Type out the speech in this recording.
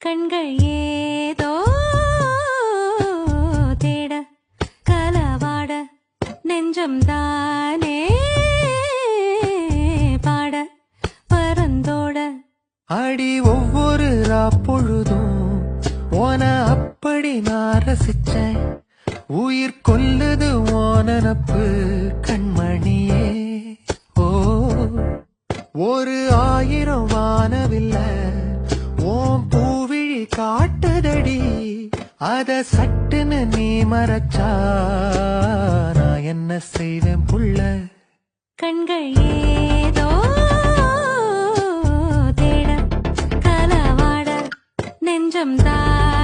கண்கள் ஏதோ தேட கலவாட நெஞ்சம் தானே பாட பரந்தோட அடி ஒவ்வொரு பொழுதும் ஓன அப்படி நான் ரசிச்சேன். உயிர் கொல்லுது ஓனப்பு கண்மணியே. ஓ ஒரு 1000 வானவில்ல ஓம் பூவிழி காட்டுதடி. அத சட்டுன்னு நீ மறைச்சா நான் என்ன செய்வேன் புள்ள. கண்கள் ஏதோ தேட கலவாட நெஞ்சம் தான்